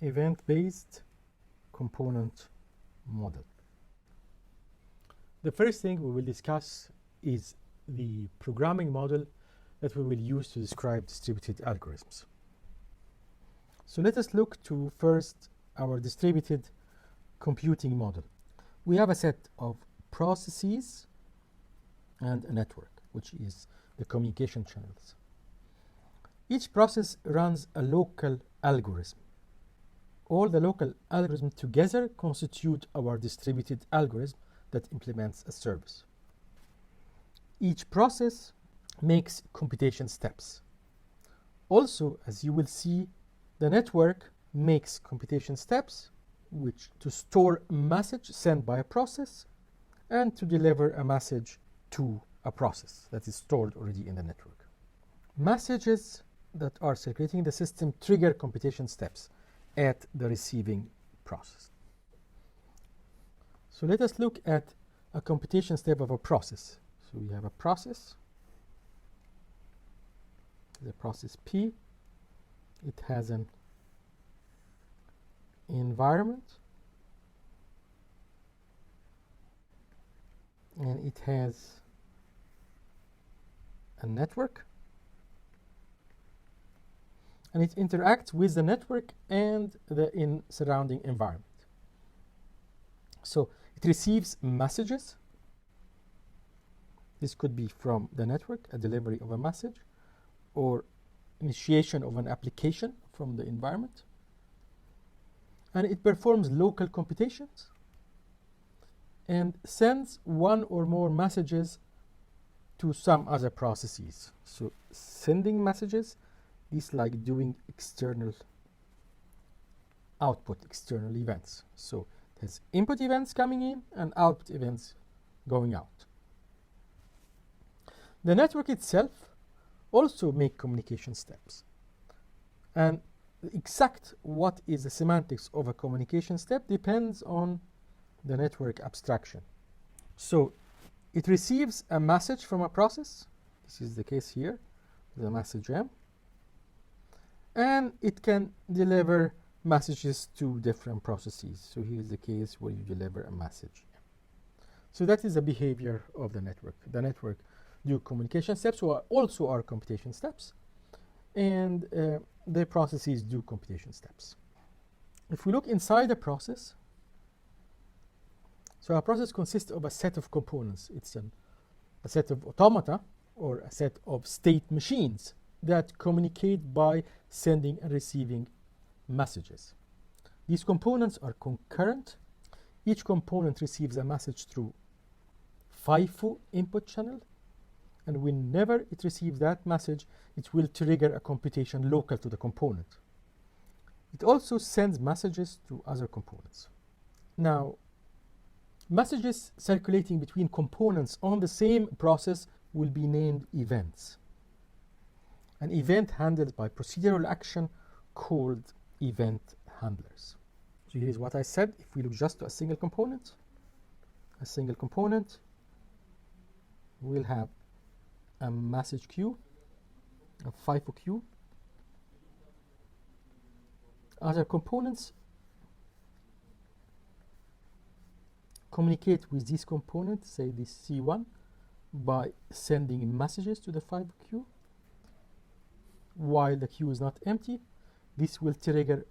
event-based component model. The first thing we will discuss is the programming model that we will use to describe distributed algorithms. So let us look to first our distributed computing model. We have a set of processes and a network, which is the communication channels. Each process runs a local algorithm. All the local algorithms together constitute our distributed algorithm that implements a service. Each process makes computation steps. Also, as you will see, the network makes computation steps, which to store a message sent by a process and to deliver a message to a process that is stored already in the network. Messages that are circulating in the system trigger computation steps at the receiving process. So let us look at a computation step of a process. So we have a process, the process P. It has an environment and it has a network, and it interacts with the network and the surrounding environment. So it receives messages. This could be from the network, a delivery of a message, or initiation of an application from the environment. And it performs local computations and sends one or more messages to some other processes. So sending messages is like doing external output, external events. So it has input events coming in and output events going out. The network itself also makes communication steps. And exact what is the semantics of a communication step depends on the network abstraction. So it receives a message from a process. This is the case here, the message M. And it can deliver messages to different processes. So here's the case where you deliver a message. So that is the behavior of the network. The network do communication steps, or also are computation steps, and the processes do computation steps. If we look inside a process, so a process consists of a set of components. It's a set of automata or a set of state machines that communicate by sending and receiving messages. These components are concurrent. Each component receives a message through FIFO input channel, and whenever it receives that message, it will trigger a computation local to the component. It also sends messages to other components. Now, messages circulating between components on the same process will be named events. An event handled by procedural action called event handlers. So here's what I said. If we look just to a single component will have a message queue, a FIFO queue. Other components communicate with this component, say this C1, by sending messages to the FIFO queue. While the queue is not empty, this will trigger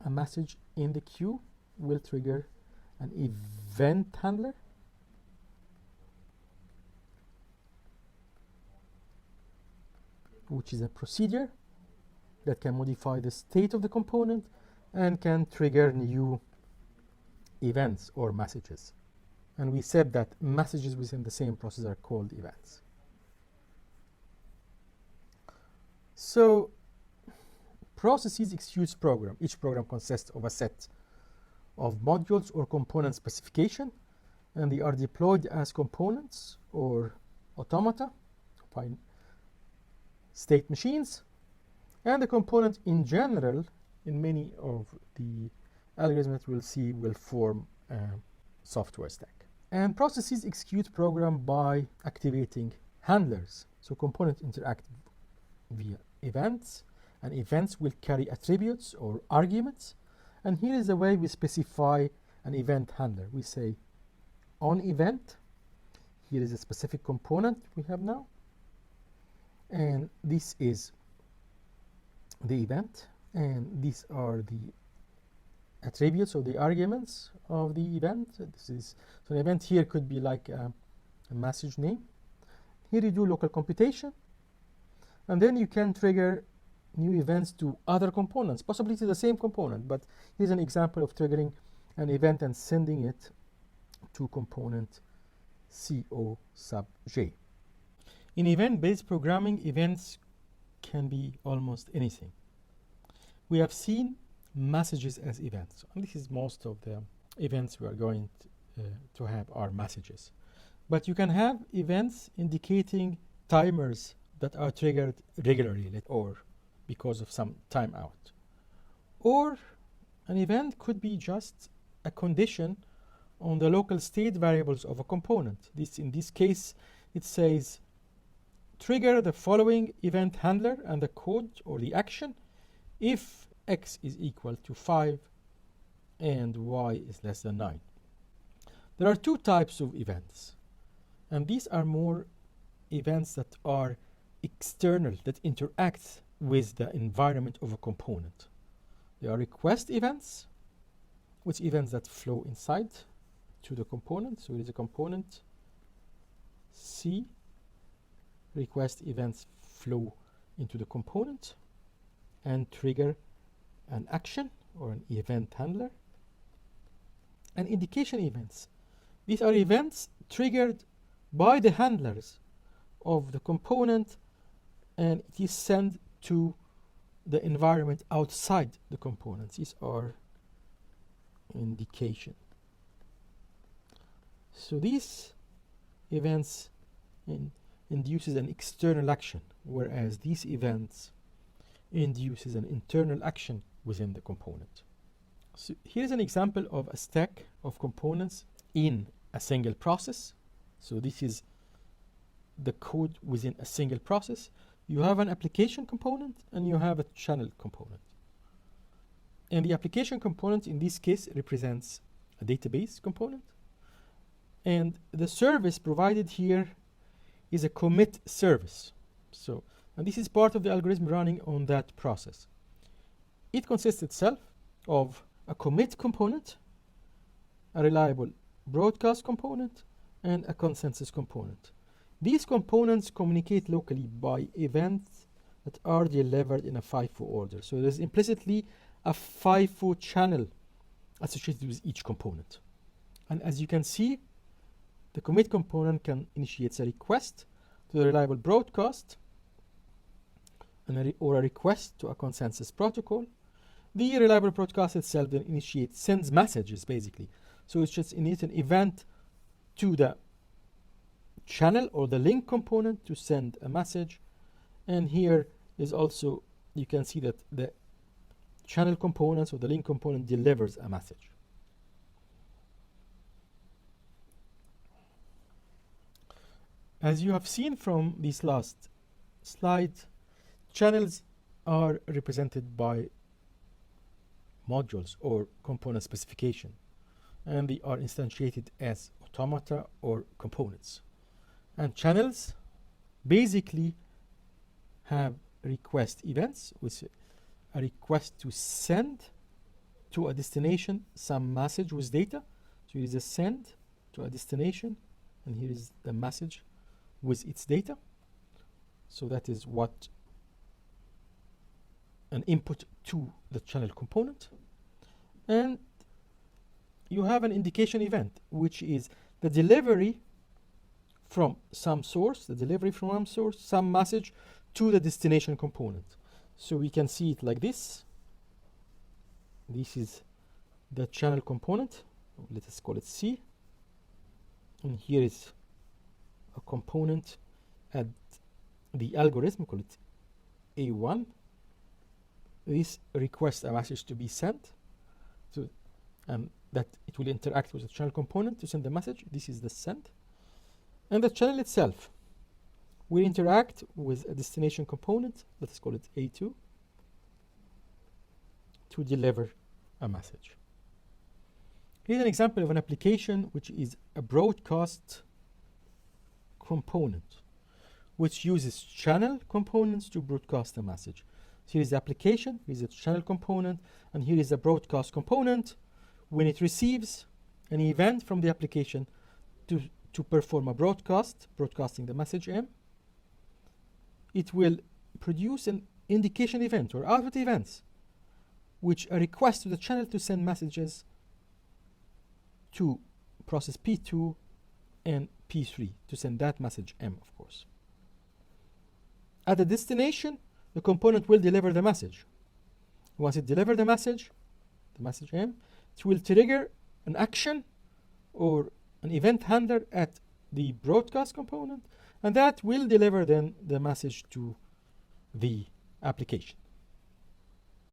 a message in the queue, will trigger an event handler. Which is a procedure that can modify the state of the component and can trigger new events or messages. And we said that messages within the same process are called events. So processes executes program. Each program consists of a set of modules or component specification, and they are deployed as components or automata, state machines, and the component in general, in many of the algorithms that we'll see, will form a software stack. And processes execute program by activating handlers. So components interact via events, and events will carry attributes or arguments. And here is the way we specify an event handler. We say on event, here is a specific component we have now, and this is the event, and these are the attributes or the arguments of the event. This is, so an event here could be like a message name. Here you do local computation, and then you can trigger new events to other components, possibly to the same component, but here's an example of triggering an event and sending it to component CO sub j. In event-based programming, events can be almost anything. We have seen messages as events, and this is most of the events we are going to have are messages. But you can have events indicating timers that are triggered regularly or because of some timeout. Or an event could be just a condition on the local state variables of a component. In this case, it says trigger the following event handler and the code or the action if x is equal to 5 and y is less than 9. There are two types of events, and these are more events that are external, that interact with the environment of a component. They are request events, which events that flow inside to the component. So it is a component C, request events flow into the component and trigger an action or an event handler. And indication events. These are events triggered by the handlers of the component, and it is sent to the environment outside the components. These are indication. So these events induces an external action, whereas these events induces an internal action within the component. So here's an example of a stack of components in a single process. So this is the code within a single process. You have an application component and you have a channel component. And the application component in this case represents a database component. And the service provided here is a commit service. So, and this is part of the algorithm running on that process. It consists itself of a commit component, a reliable broadcast component, and a consensus component. These components communicate locally by events that are delivered in a FIFO order. So there's implicitly a FIFO channel associated with each component. And as you can see, the commit component can initiate a request to the reliable broadcast or a request to a consensus protocol. The reliable broadcast itself then sends messages basically. So it's just init an event to the channel or the link component to send a message. And here is also, you can see that the channel components or the link component delivers a message. As you have seen from this last slide, channels are represented by modules or component specification, and they are instantiated as automata or components. And channels basically have request events, with a request to send to a destination some message with data. So here is a send to a destination, and here is the message with its data. So that is what an input to the channel component. And you have an indication event, which is the delivery from some source, some message to the destination component. So we can see it like this. This is the channel component. Let us call it C. And here is a component at the algorithm, call it A1. This requests a message to be sent to, that it will interact with the channel component to send the message. This is the send. And the channel itself will interact with a destination component. Let's call it A2. to deliver a message. Here's an example of an application which is a broadcast component, which uses channel components to broadcast a message. So here is the application, here is the channel component, and here is the broadcast component. When it receives an event from the application to perform a broadcast, broadcasting the message M, it will produce an indication event or output events, which a request to the channel to send messages to process P2 and P3 to send that message M, of course. At the destination, the component will deliver the message. Once it delivers the message M, it will trigger an action or an event handler at the broadcast component, and that will deliver then the message to the application.